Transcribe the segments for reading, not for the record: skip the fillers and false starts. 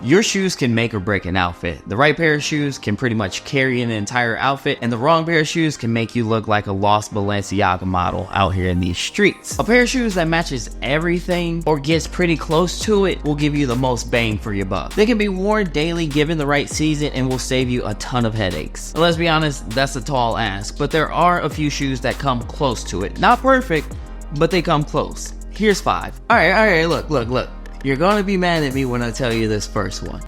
Your shoes can make or break an outfit. The right pair of shoes can pretty much carry an entire outfit, and the wrong pair of shoes can make you look like a lost Balenciaga model out here in these streets. A pair of shoes that matches everything or gets pretty close to it will give you the most bang for your buck. They can be worn daily given the right season and will save you a ton of headaches. And let's be honest, that's a tall ask, but there are a few shoes that come close to it. Not perfect, but they come close. Here's 5. Alright, look. You're gonna be mad at me when I tell you this first one.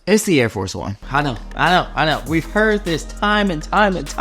It's the Air Force One. I know. We've heard this time and time again.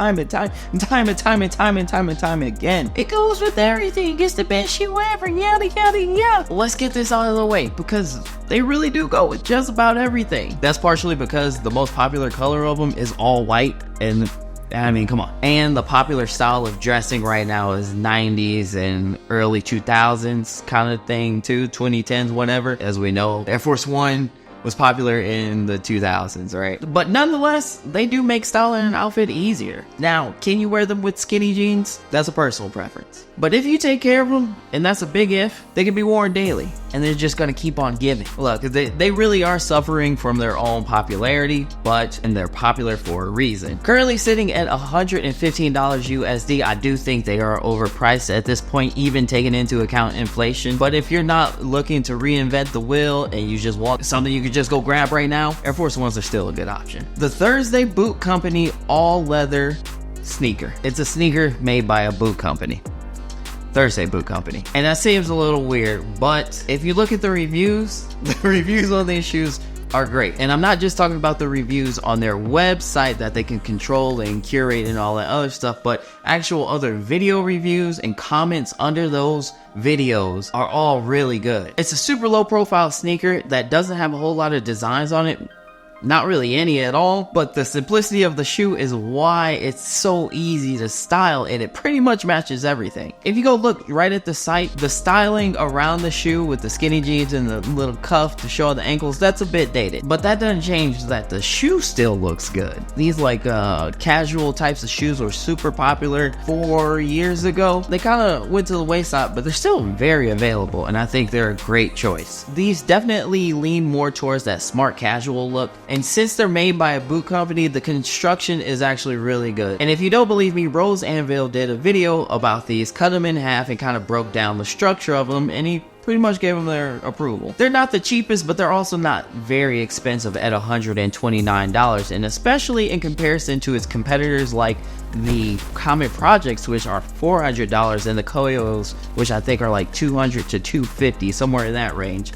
It goes with everything. It's the best shoe ever. Yada. Let's get this out of the way because they really do go with just about everything. That's partially because the most popular color of them is all white, and I mean, come on. And the popular style of dressing right now is 90s and early 2000s kind of thing too, 2010s, whatever. As we know, Air Force One was popular in the 2000s, right? But nonetheless, they do make styling an outfit easier. Now, can you wear them with skinny jeans? That's a personal preference. But if you take care of them, and that's a big if, they can be worn daily, and they're just gonna keep on giving. Look, they really are suffering from their own popularity, and they're popular for a reason. Currently sitting at $115 USD, I do think they are overpriced at this point, even taking into account inflation. But if you're not looking to reinvent the wheel and you just want something you could just go grab right now, Air Force Ones are still a good option. The Thursday Boot Company all leather sneaker. It's a sneaker made by a boot company. Thursday Boot Company. And that seems a little weird, but if you look at the reviews on these shoes are great. And I'm not just talking about the reviews on their website that they can control and curate and all that other stuff, but actual other video reviews and comments under those videos are all really good. It's a super low profile sneaker that doesn't have a whole lot of designs on it. Not really any at all, but the simplicity of the shoe is why it's so easy to style, and it pretty much matches everything. If you go look right at the site, the styling around the shoe with the skinny jeans and the little cuff to show the ankles, that's a bit dated. But that doesn't change that the shoe still looks good. These casual types of shoes were super popular 4 years ago. They kind of went to the wayside, but they're still very available, and I think they're a great choice. These definitely lean more towards that smart casual look. And since they're made by a boot company, the construction is actually really good. And if you don't believe me, Rose Anvil did a video about these, cut them in half and kind of broke down the structure of them, and he pretty much gave them their approval. They're not the cheapest, but they're also not very expensive at $129, and especially in comparison to its competitors like the Comet Projects, which are $400, and the Koyos, which I think are like $200 to $250, somewhere in that range.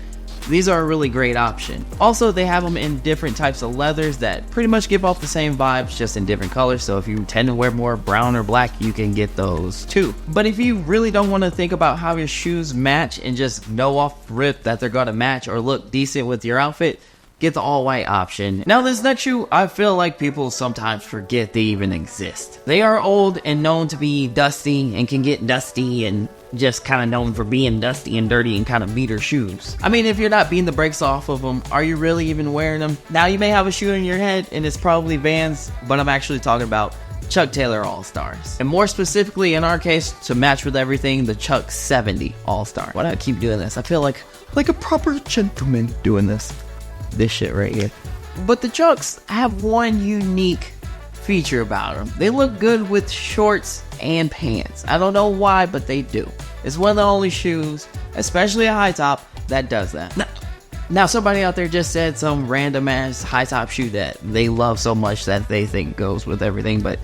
These are a really great option. Also, they have them in different types of leathers that pretty much give off the same vibes, just in different colors. So if you tend to wear more brown or black, you can get those too. But if you really don't want to think about how your shoes match and just know off rip that they're gonna match or look decent with your outfit, get the all-white option. Now this next shoe, I feel like people sometimes forget they even exist. They are old and known to be dusty and can get dusty and just kind of known for being dusty and dirty and kind of beater shoes. I mean, if you're not beating the brakes off of them, are you really even wearing them? Now you may have a shoe in your head and it's probably Vans, but I'm actually talking about Chuck Taylor All-Stars. And more specifically in our case, to match with everything, the Chuck 70 All-Star. Why do I keep doing this? I feel like a proper gentleman doing this shit right here. But the Chucks have one unique feature about them. They look good with shorts and pants. I don't know why, but they do. It's one of the only shoes, especially a high top, that does that. Now somebody out there just said some random ass high top shoe that they love so much that they think goes with everything, but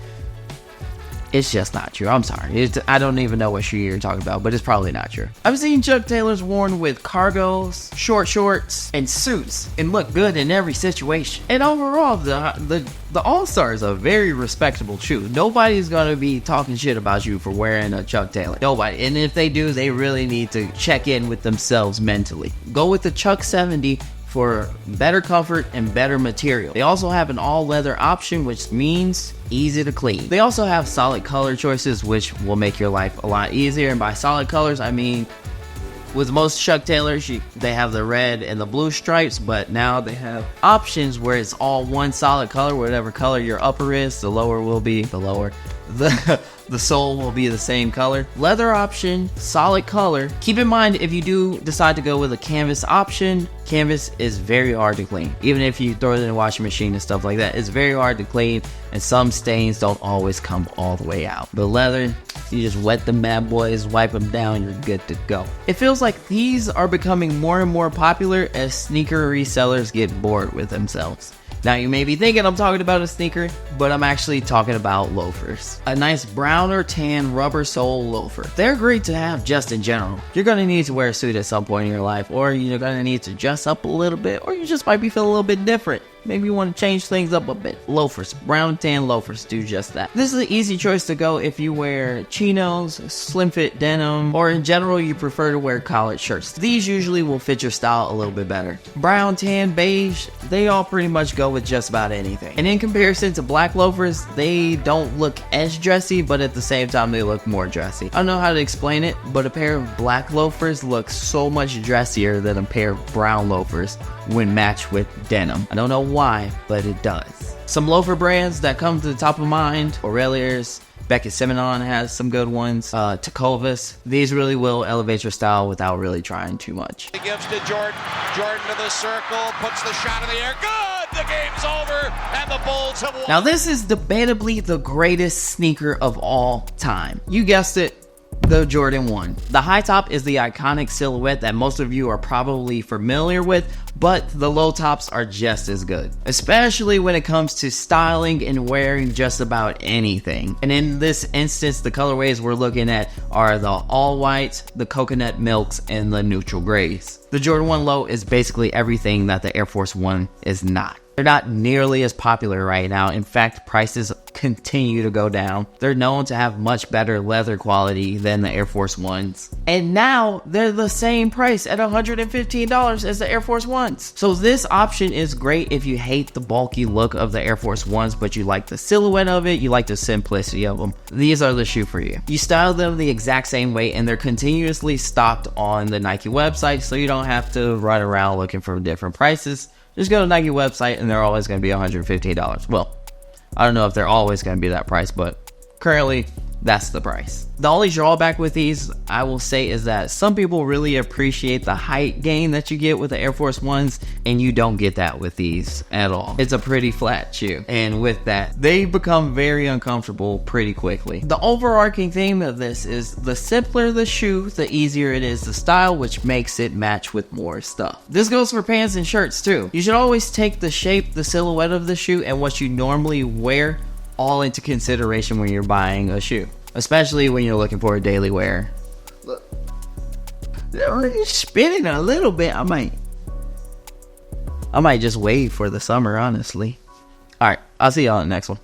it's just not true. I'm sorry. I don't even know what shoe you're talking about, but it's probably not true. I've seen Chuck Taylors worn with cargos, short shorts, and suits, and look good in every situation. And overall, the All-Star is a very respectable shoe. Nobody's gonna be talking shit about you for wearing a Chuck Taylor. Nobody. And if they do, they really need to check in with themselves mentally. Go with the Chuck 70 for better comfort and better material. They also have an all leather option, which means easy to clean. They also have solid color choices, which will make your life a lot easier. And by solid colors, I mean With most Chuck Taylors, they have the red and the blue stripes, but now they have options where it's all one solid color. Whatever color your upper is, the lower will be the lower. The sole will be the same color. Leather option, solid color. Keep in mind, if you do decide to go with a canvas option, canvas is very hard to clean. Even if you throw it in a washing machine and stuff like that, it's very hard to clean, and some stains don't always come all the way out. But leather, you just wet them bad boys, wipe them down, you're good to go. It feels like these are becoming more and more popular as sneaker resellers get bored with themselves. Now you may be thinking I'm talking about a sneaker, but I'm actually talking about loafers. A nice brown or tan rubber sole loafer. They're great to have just in general. You're gonna need to wear a suit at some point in your life, or you're gonna need to dress up a little bit, or you just might be feeling a little bit different. Maybe you want to change things up a bit. Loafers, brown and tan loafers do just that. This is an easy choice to go if you wear chinos, slim fit denim, or in general you prefer to wear collared shirts. These usually will fit your style a little bit better. Brown, tan, beige, they all pretty much go with just about anything. And in comparison to black loafers, they don't look as dressy, but at the same time they look more dressy. I don't know how to explain it, but a pair of black loafers looks so much dressier than a pair of brown loafers when matched with denim. I don't know why, but it does. Some loafer brands that come to the top of mind: Aureliers, Beckett Simonon has some good ones, Tecovas. These really will elevate your style without really trying too much. He gives to Jordan. Jordan to the circle, puts the shot in the air. Good! The game's over, and the Bulls have won. Now this is debatably the greatest sneaker of all time. You guessed it, the Jordan 1. The high top is the iconic silhouette that most of you are probably familiar with, but the low tops are just as good, especially when it comes to styling and wearing just about anything. And in this instance, the colorways we're looking at are the all whites, the coconut milks, and the neutral grays. The Jordan 1 low is basically everything that the Air Force 1 is not. They're not nearly as popular right now. In fact, prices continue to go down. They're known to have much better leather quality than the Air Force 1s. And now they're the same price at $115 as the Air Force 1s. So this option is great if you hate the bulky look of the Air Force 1s, but you like the silhouette of it, you like the simplicity of them. These are the shoe for you. You style them the exact same way, and they're continuously stocked on the Nike website, so you don't have to run around looking for different prices. Just go to Nike website and they're always going to be $115. Well, I don't know if they're always going to be that price, but currently that's the price. The only drawback with these, I will say, is that some people really appreciate the height gain that you get with the Air Force 1s, and you don't get that with these at all. It's a pretty flat shoe, and with that, they become very uncomfortable pretty quickly. The overarching theme of this is the simpler the shoe, the easier it is to style, which makes it match with more stuff. This goes for pants and shirts too. You should always take the shape, the silhouette of the shoe, and what you normally wear all into consideration when you're buying a shoe, especially when you're looking for a daily wear. Look, they're spinning a little bit. I might just wait for the summer, honestly. All right, I'll see y'all in the next one.